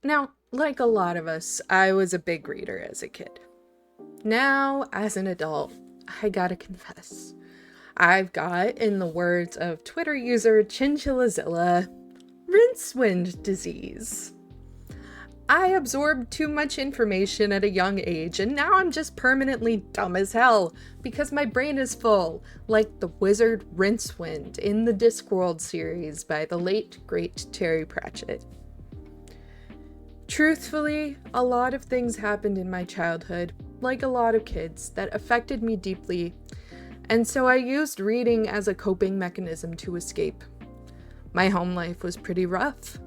Now, like a lot of us, I was a big reader as a kid. Now, as an adult, I gotta confess, I've got, in the words of Twitter user Chinchillazilla, rincewind disease. I absorbed too much information at a young age, and now I'm just permanently dumb as hell because my brain is full, like the wizard Rincewind in the Discworld series by the late, great Terry Pratchett. Truthfully, a lot of things happened in my childhood, like a lot of kids, that affected me deeply, and so I used reading as a coping mechanism to escape. My home life was pretty rough.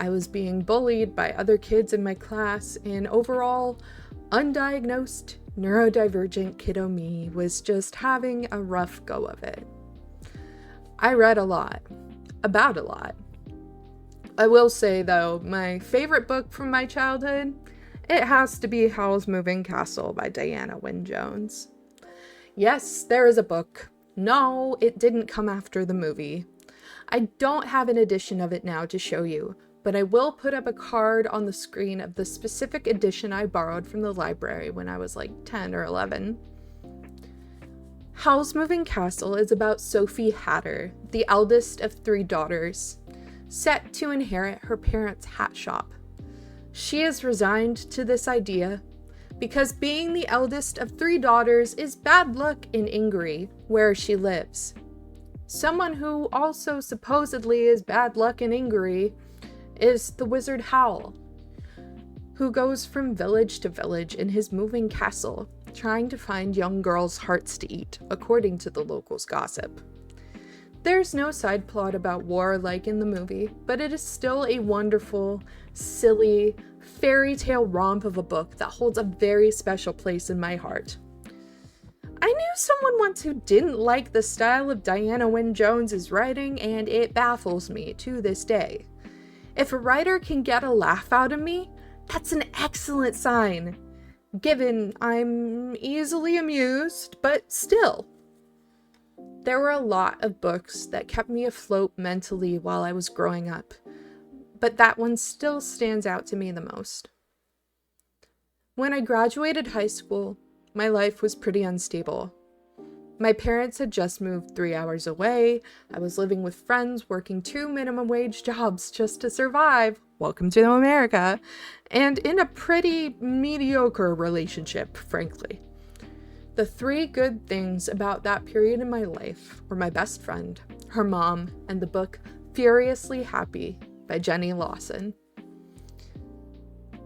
I was being bullied by other kids in my class, and overall, undiagnosed, neurodivergent kiddo me was just having a rough go of it. I read a lot, about a lot. I will say, though, my favorite book from my childhood, it has to be Howl's Moving Castle by Diana Wynne Jones. Yes, there is a book. No, it didn't come after the movie. I don't have an edition of it now to show you, but I will put up a card on the screen of the specific edition I borrowed from the library when I was like 10 or 11. Howl's Moving Castle is about Sophie Hatter, the eldest of 3 daughters, set to inherit her parents' hat shop. She is resigned to this idea because being the eldest of 3 daughters is bad luck in Ingary, where she lives. Someone who also supposedly is bad luck in Ingary is the wizard Howl, who goes from village to village in his moving castle, trying to find young girls' hearts to eat, according to the locals' gossip. There's no side plot about war like in the movie, but it is still a wonderful, silly, fairy tale romp of a book that holds a very special place in my heart. I knew someone once who didn't like the style of Diana Wynne Jones's writing, and it baffles me to this day. If a writer can get a laugh out of me, that's an excellent sign, given I'm easily amused, but still. There were a lot of books that kept me afloat mentally while I was growing up, but that one still stands out to me the most. When I graduated high school, my life was pretty unstable. My parents had just moved 3 hours away. I was living with friends, working 2 minimum wage jobs just to survive. Welcome to America. And in a pretty mediocre relationship, frankly. The 3 good things about that period in my life were my best friend, her mom, and the book Furiously Happy by Jenny Lawson.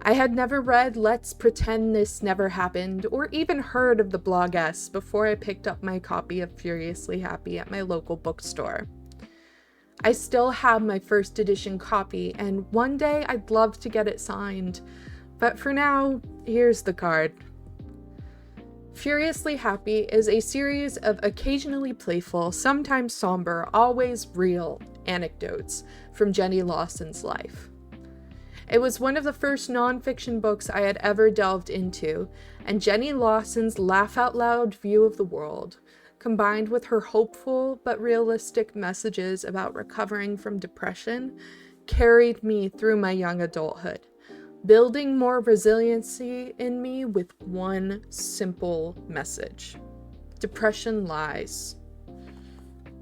I had never read Let's Pretend This Never Happened or even heard of the blogess before I picked up my copy of Furiously Happy at my local bookstore. I still have my first edition copy, and one day I'd love to get it signed, but for now, here's the card. Furiously Happy is a series of occasionally playful, sometimes somber, always real anecdotes from Jenny Lawson's life. It was one of the first nonfiction books I had ever delved into, and Jenny Lawson's laugh-out-loud view of the world, combined with her hopeful but realistic messages about recovering from depression, carried me through my young adulthood, building more resiliency in me with one simple message. Depression lies.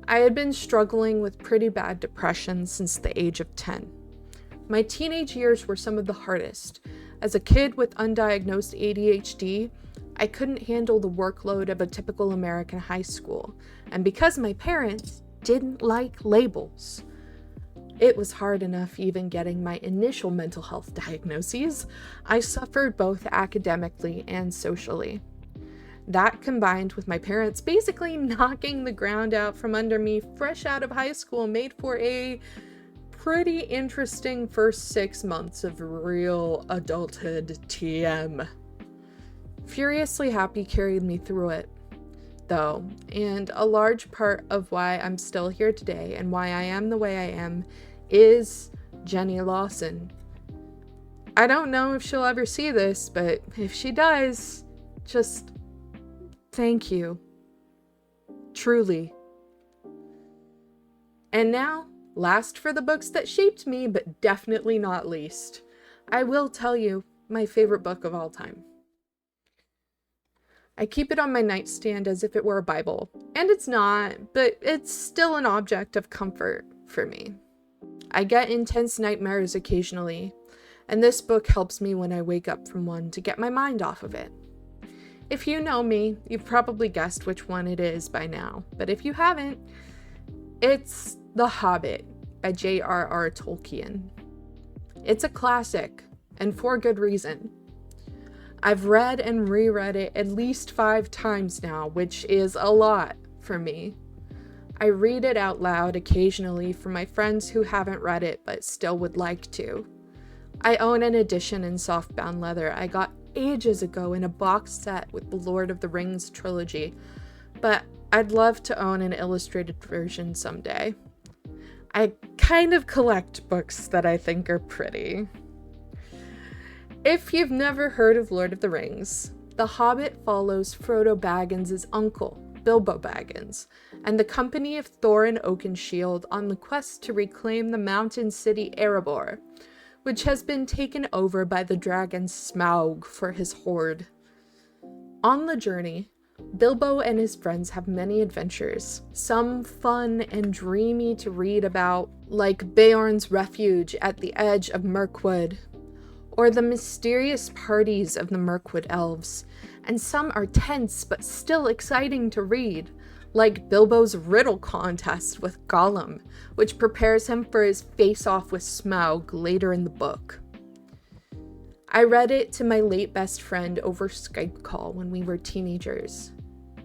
I had been struggling with pretty bad depression since the age of 10. My teenage years were some of the hardest. As a kid with undiagnosed ADHD, I couldn't handle the workload of a typical American high school, and because my parents didn't like labels, it was hard enough even getting my initial mental health diagnoses. I suffered both academically and socially. That combined with my parents basically knocking the ground out from under me fresh out of high school made for a pretty interesting first 6 months of real adulthood TM. Furiously Happy carried me through it, though, and a large part of why I'm still here today and why I am the way I am is Jenny Lawson. I don't know if she'll ever see this, but if she does, just thank you. Truly. And now, last for the books that shaped me, but definitely not least, I will tell you my favorite book of all time. I keep it on my nightstand as if it were a Bible, and it's not, but it's still an object of comfort for me. I get intense nightmares occasionally, and this book helps me when I wake up from one to get my mind off of it. If you know me, you've probably guessed which one it is by now, but if you haven't, it's The Hobbit by J.R.R. Tolkien. It's a classic, and for good reason. I've read and reread it at least 5 times now, which is a lot for me. I read it out loud occasionally for my friends who haven't read it but still would like to. I own an edition in softbound leather I got ages ago in a box set with the Lord of the Rings trilogy, but I'd love to own an illustrated version someday. I kind of collect books that I think are pretty. If you've never heard of Lord of the Rings, The Hobbit follows Frodo Baggins' uncle, Bilbo Baggins, and the company of Thorin Oakenshield on the quest to reclaim the mountain city Erebor, which has been taken over by the dragon Smaug for his hoard. On the journey, Bilbo and his friends have many adventures, some fun and dreamy to read about, like Beorn's refuge at the edge of Mirkwood, or the mysterious parties of the Mirkwood elves, and some are tense but still exciting to read, like Bilbo's riddle contest with Gollum, which prepares him for his face-off with Smaug later in the book. I read it to my late best friend over Skype call when we were teenagers,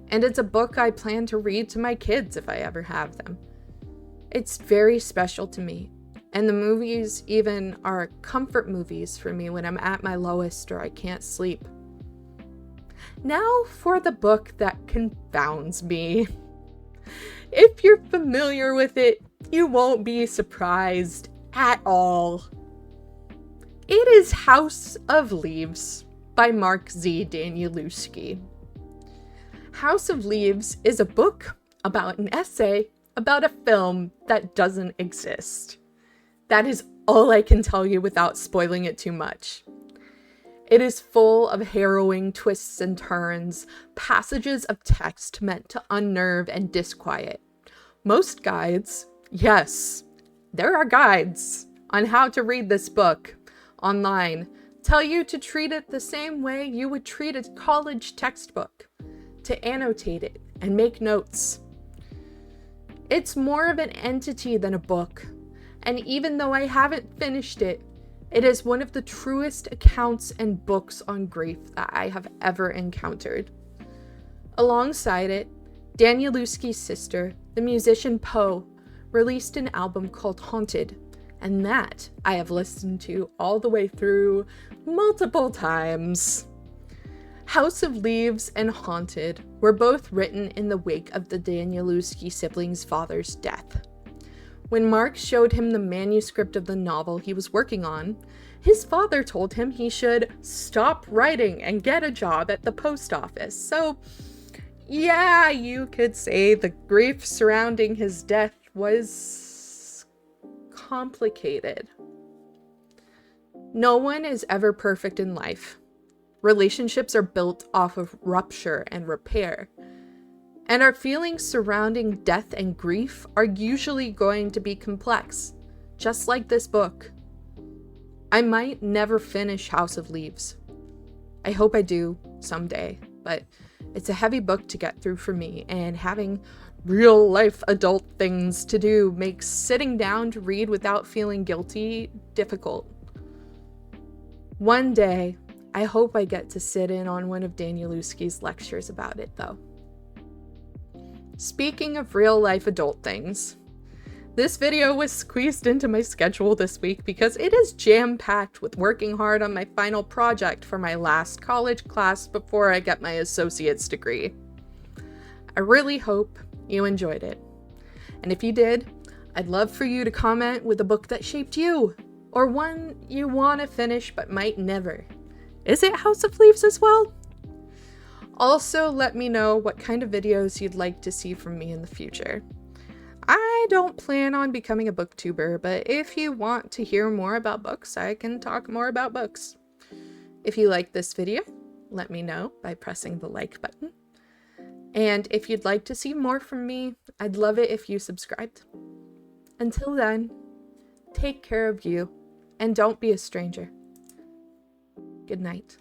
and it's a book I plan to read to my kids if I ever have them. It's very special to me, and the movies even are comfort movies for me when I'm at my lowest or I can't sleep. Now for the book that confounds me. If you're familiar with it, you won't be surprised at all. It is House of Leaves by Mark Z. Danielewski. House of Leaves is a book about an essay about a film that doesn't exist. That is all I can tell you without spoiling it too much. It is full of harrowing twists and turns, passages of text meant to unnerve and disquiet. Most guides, yes, there are guides on how to read this book online, tell you to treat it the same way you would treat a college textbook, to annotate it and make notes. It's more of an entity than a book, and even though I haven't finished it, it is one of the truest accounts and books on grief that I have ever encountered. Alongside it, Danielewski's sister, the musician Poe, released an album called Haunted, and that I have listened to all the way through multiple times. House of Leaves and Haunted were both written in the wake of the Danielewski siblings' father's death. When Mark showed him the manuscript of the novel he was working on, his father told him he should stop writing and get a job at the post office. So, yeah, you could say the grief surrounding his death was complicated. No one is ever perfect in life. Relationships are built off of rupture and repair. And our feelings surrounding death and grief are usually going to be complex, just like this book. I might never finish House of Leaves. I hope I do someday, but it's a heavy book to get through for me, and having real life adult things to do makes sitting down to read without feeling guilty difficult. One day, I hope I get to sit in on one of Danielewski's lectures about it, though. Speaking of real-life adult things, this video was squeezed into my schedule this week because it is jam-packed with working hard on my final project for my last college class before I get my associate's degree. I really hope you enjoyed it. And if you did, I'd love for you to comment with a book that shaped you, or one you want to finish but might never. Is it House of Leaves as well? Also, let me know what kind of videos you'd like to see from me in the future. I don't plan on becoming a booktuber, but if you want to hear more about books, I can talk more about books. If you like this video, let me know by pressing the like button. And if you'd like to see more from me, I'd love it if you subscribed. Until then, take care of you and don't be a stranger. Good night.